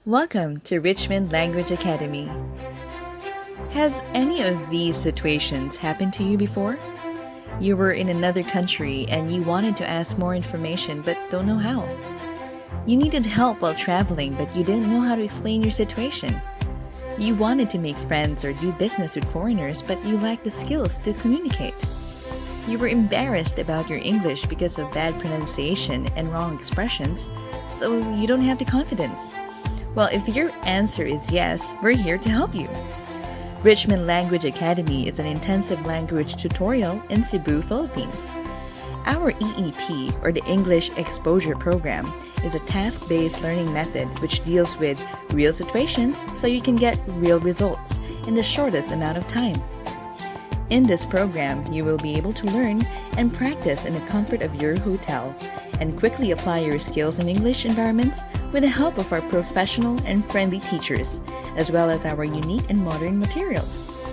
Welcome to Richmond Language Academy. Has any of these situations happened to you before? You were in another country and you wanted to ask more information but don't know how. You needed help while traveling but you didn't know how to explain your situation. You wanted to make friends or do business with foreigners but you lacked the skills to communicate. You were embarrassed about your English because of bad pronunciation and wrong expressions, so you don't have the confidence. Well, if your answer is yes, we're here to help you. Richmond Language Academy is an intensive language tutorial in Cebu, Philippines. Our EEP, or the English Exposure Program, is a task-based learning method which deals with real situations so you can get real results in the shortest amount of time. In this program, you will be able to learn and practice in the comfort of your hotel and quickly apply your skills in English environments with the help of our professional and friendly teachers, as well as our unique and modern materials.